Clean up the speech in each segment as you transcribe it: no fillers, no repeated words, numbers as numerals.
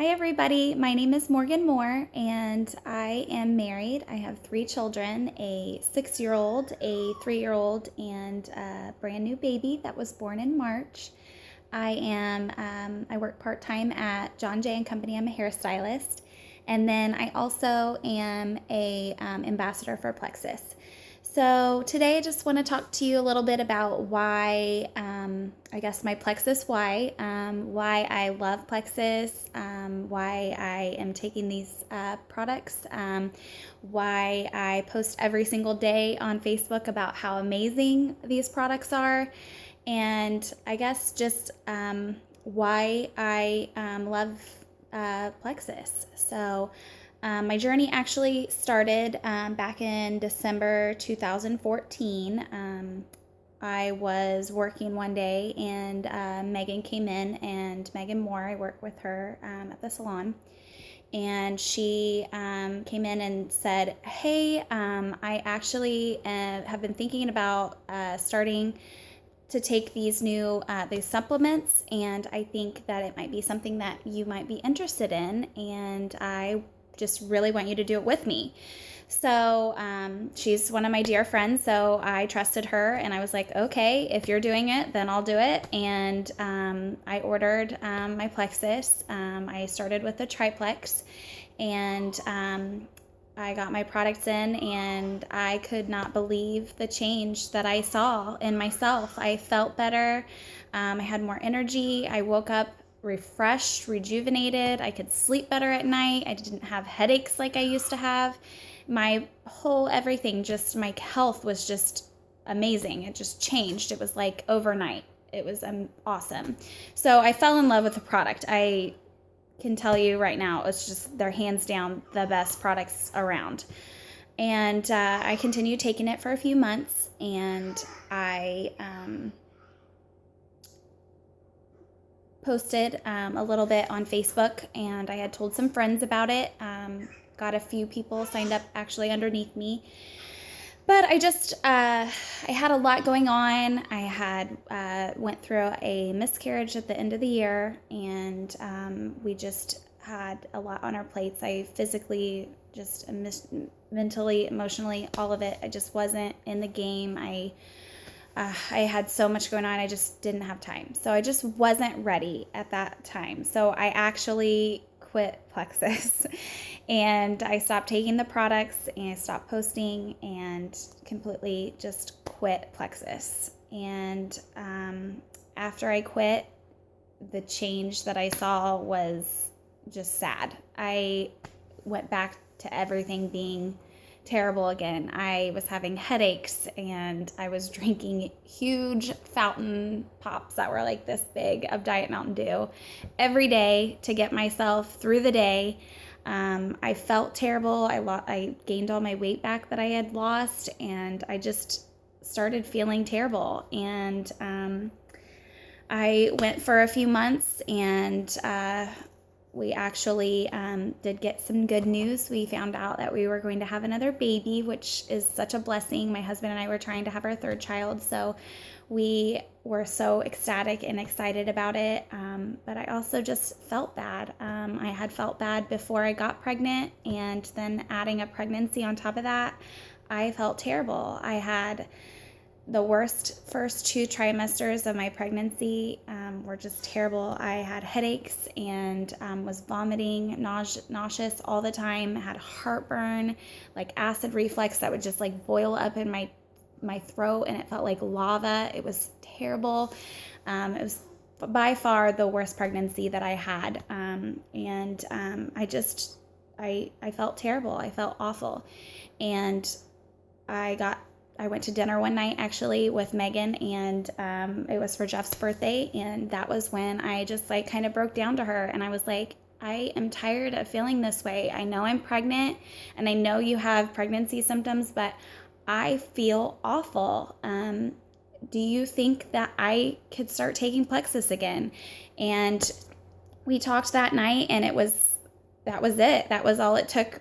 Hi, everybody. My name is Morgan Moore, and I am married. I have three children, a 6-year-old, a 3-year-old, and a brand new baby that was born in March. I work part-time at John Jay& Company. I'm a hairstylist. And then I also am a ambassador for Plexus. So today I just want to talk to you a little bit about why, I guess my Plexus why I love Plexus, why I am taking these products, why I post every single day on Facebook about how amazing these products are, and I guess just why I love Plexus. So my journey actually started back in December 2014. I was working one day and Megan came in, and Megan Moore, I work with her at the salon, and she came in and said, hey, I actually have been thinking about starting to take these new these supplements, and I think that it might be something that you might be interested in, and I just really want you to do it with me. So she's one of my dear friends, so I trusted her, and I was like, okay, if you're doing it, then I'll do it. And I ordered my Plexus. I started with the triplex, and I got my products in, and I could not believe the change that I saw in myself. I felt better. I had more energy. I woke up refreshed, rejuvenated. I could sleep better at night. I didn't have headaches like I used to have. My whole everything, just my health was just amazing. It just changed. It was like overnight. It was awesome. So I fell in love with the product. I can tell you right now, it's just, they're hands down the best products around. And I continued taking it for a few months, and I posted a little bit on Facebook, and I had told some friends about it. Got a few people signed up actually underneath me. But I just, I had a lot going on. I had went through a miscarriage at the end of the year, and we just had a lot on our plates. I physically, just mentally, emotionally, all of it. I just wasn't in the game. I had so much going on. I just didn't have time. So I just wasn't ready at that time. So I actually quit Plexus and I stopped taking the products, and I stopped posting, and completely just quit Plexus. And after I quit, the change that I saw was just sad. I went back to everything being terrible again. I was having headaches, and I was drinking huge fountain pops that were like this big of Diet Mountain Dew every day to get myself through the day. I felt terrible. I gained all my weight back that I had lost, and I just started feeling terrible. And I went for a few months, and we actually did get some good news. We found out that we were going to have another baby, which is such a blessing. My husband and I were trying to have our third child, so we were so ecstatic and excited about it. But I also just felt bad. I had felt bad before I got pregnant, and then adding a pregnancy on top of that, I felt terrible. I had the worst first 2 trimesters of my pregnancy were just terrible. I had headaches and was vomiting, nauseous all the time. I had heartburn, like acid reflux that would just like boil up in my throat, and it felt like lava. It was terrible. It was by far the worst pregnancy that I had. I felt terrible. I felt awful. And I went to dinner one night actually with Megan, and it was for Jeff's birthday, and that was when I just like kind of broke down to her, and I was like, I am tired of feeling this way. I know I'm pregnant, and I know you have pregnancy symptoms, but I feel awful. Do you think that I could start taking Plexus again? And we talked that night, and that was it. That was all it took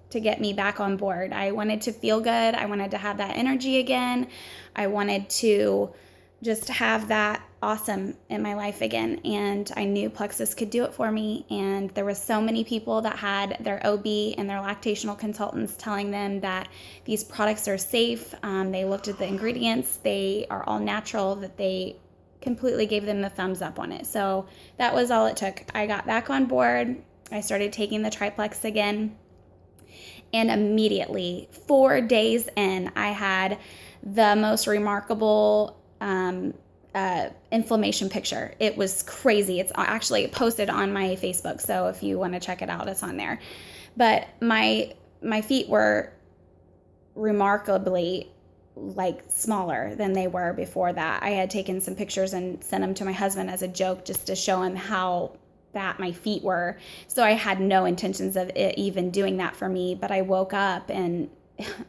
to get me back on board. I wanted to feel good. I wanted to have that energy again. I wanted to just have that awesome in my life again. And I knew Plexus could do it for me. And there was so many people that had their OB and their lactational consultants telling them that these products are safe. They looked at the ingredients. They are all natural, that they completely gave them the thumbs up on it. So that was all it took. I got back on board. I started taking the triplex again. And immediately, 4 days in, I had the most remarkable inflammation picture. It was crazy. It's actually posted on my Facebook, so if you want to check it out, it's on there. But my feet were remarkably like smaller than they were before that. I had taken some pictures and sent them to my husband as a joke just to show him how fat my feet were. So I had no intentions of it even doing that for me, but I woke up and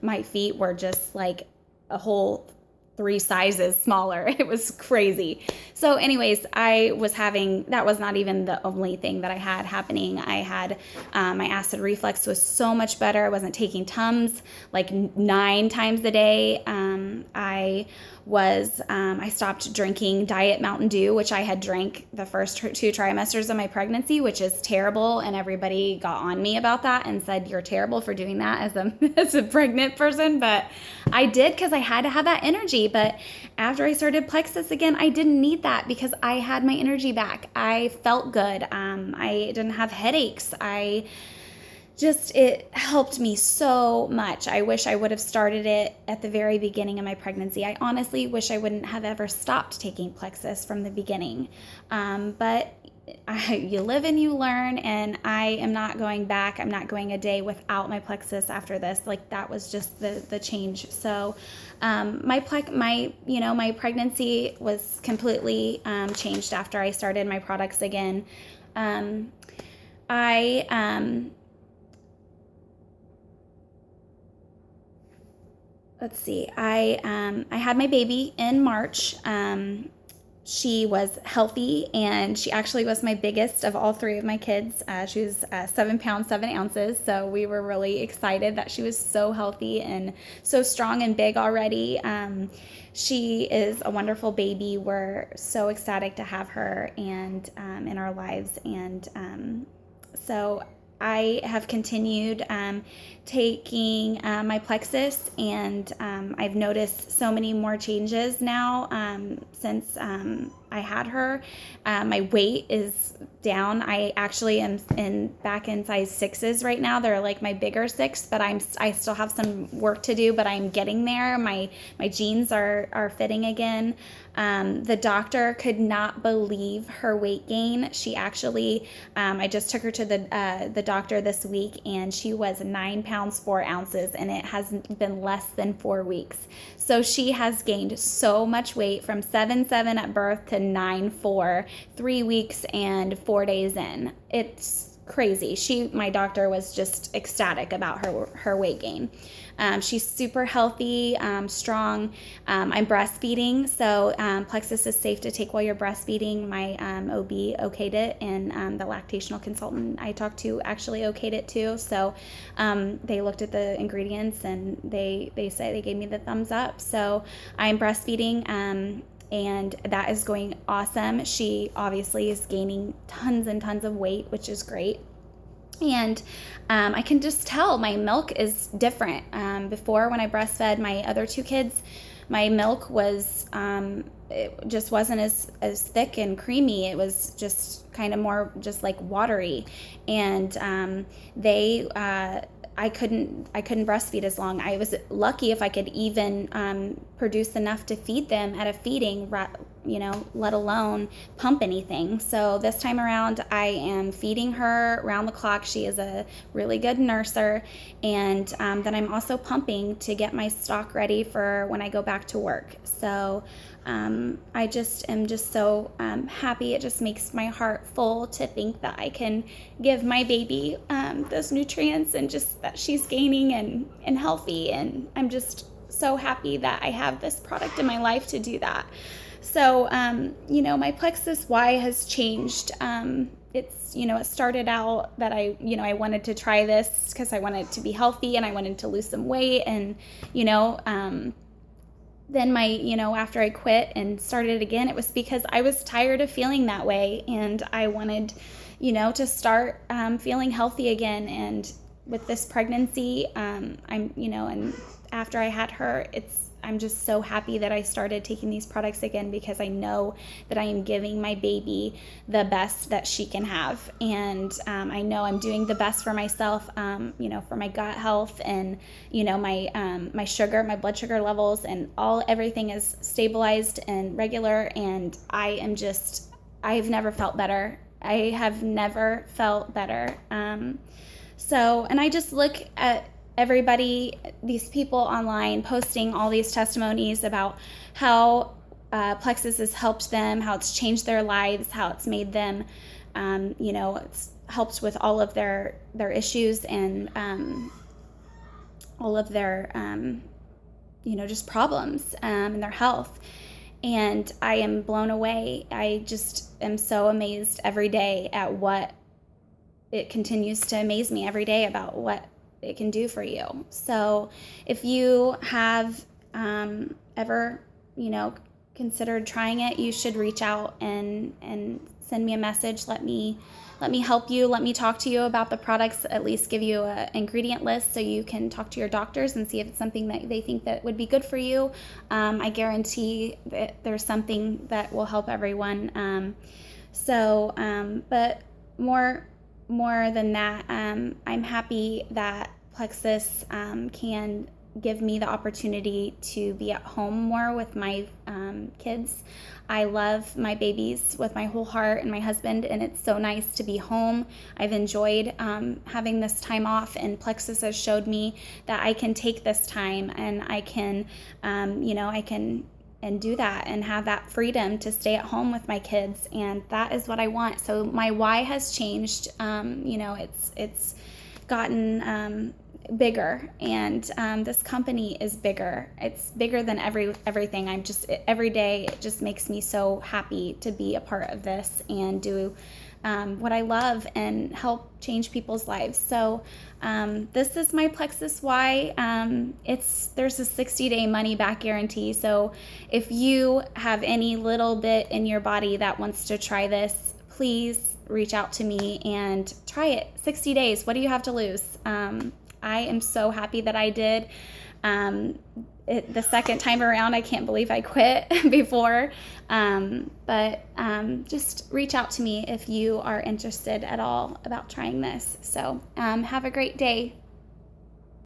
my feet were just like a whole 3 sizes smaller. It was crazy. So anyways, that was not even the only thing that I had happening. I had, my acid reflux was so much better. I wasn't taking Tums like 9 times a day. I stopped drinking Diet Mountain Dew, which I had drank the first 2 trimesters of my pregnancy, which is terrible. And everybody got on me about that and said, you're terrible for doing that as a pregnant person. But I did, because I had to have that energy. But after I started Plexus again, I didn't need that because I had my energy back. I felt good. I didn't have headaches. It helped me so much. I wish I would have started it at the very beginning of my pregnancy. I honestly wish I wouldn't have ever stopped taking Plexus from the beginning. But you live and you learn, and I am not going back. I'm not going a day without my Plexus after this. Like, that was just the change. So my pregnancy was completely changed after I started my products again. Let's see. I had my baby in March. She was healthy, and she actually was my biggest of all 3 of my kids. She was 7 pounds, 7 ounces. So we were really excited that she was so healthy and so strong and big already. She is a wonderful baby. We're so ecstatic to have her and in our lives. And so I have continued taking my Plexus, and I've noticed so many more changes now since I had her. My weight is down. I actually am back in size 6s right now. They're like my bigger 6, but I still have some work to do, but I'm getting there. My jeans are fitting again. The doctor could not believe her weight gain. She actually, I just took her to the doctor this week, and she was 9 pounds, 4 ounces, and it has been less than 4 weeks. So she has gained so much weight from 7'7" at birth to 9'4", 3 weeks and 4 days in. It's crazy. My doctor was just ecstatic about her weight gain. She's super healthy, strong. I'm breastfeeding, so Plexus is safe to take while you're breastfeeding. My OB okayed it, and the lactational consultant I talked to actually okayed it too. So they looked at the ingredients, and they gave me the thumbs up. So I'm breastfeeding. And that is going awesome. She obviously is gaining tons and tons of weight, which is great. And I can just tell my milk is different. Before, when I breastfed my other 2 kids, my milk was, it just wasn't as thick and creamy. It was just kind of more just like watery. And I couldn't breastfeed as long. I was lucky if I could even produce enough to feed them at a feeding, let alone pump anything. So this time around, I am feeding her around the clock. She is a really good nurser, and then I'm also pumping to get my stock ready for when I go back to work. So I just am just so happy. It just makes my heart full to think that I can give my baby those nutrients, and just that she's gaining and healthy. And I'm just so happy that I have this product in my life to do that. So, my Plexus Y has changed. It started out that I wanted to try this because I wanted to be healthy and I wanted to lose some weight, and, then after I quit and started again, it was because I was tired of feeling that way, and I wanted, to start feeling healthy again. And with this pregnancy, and after I had her, I'm just so happy that I started taking these products again, because I know that I am giving my baby the best that she can have. And I know I'm doing the best for myself, for my gut health, and, my sugar, my blood sugar levels, and everything is stabilized and regular. And I've never felt better. I have never felt better. And I just look at everybody, these people online posting all these testimonies about how Plexus has helped them, how it's changed their lives, how it's made them, it's helped with all of their issues, and all of their, just problems in their health. And I am blown away. I just am so amazed every day at what it continues to amaze me every day about what it can do for you. So if you have ever, considered trying it, you should reach out and send me a message. Let me help you. Let me talk to you about the products, at least give you an ingredient list so you can talk to your doctors and see if it's something that they think that would be good for you. I guarantee that there's something that will help everyone. But more than that, I'm happy that Plexus can give me the opportunity to be at home more with my kids. I love my babies with my whole heart, and my husband, and it's so nice to be home. I've enjoyed having this time off, and Plexus has showed me that I can take this time, and I can, and do that and have that freedom to stay at home with my kids. And that is what I want. So my why has changed. It's gotten bigger, and this company is bigger. It's bigger than everything. Every day it just makes me so happy to be a part of this and do what I love and help change people's lives. So this is my Plexus why. There's a 60-day money back guarantee. So if you have any little bit in your body that wants to try this, please reach out to me and try it. 60 days. What do you have to lose? I am so happy that I did. The second time around, I can't believe I quit before. But just reach out to me if you are interested at all about trying this. So have a great day.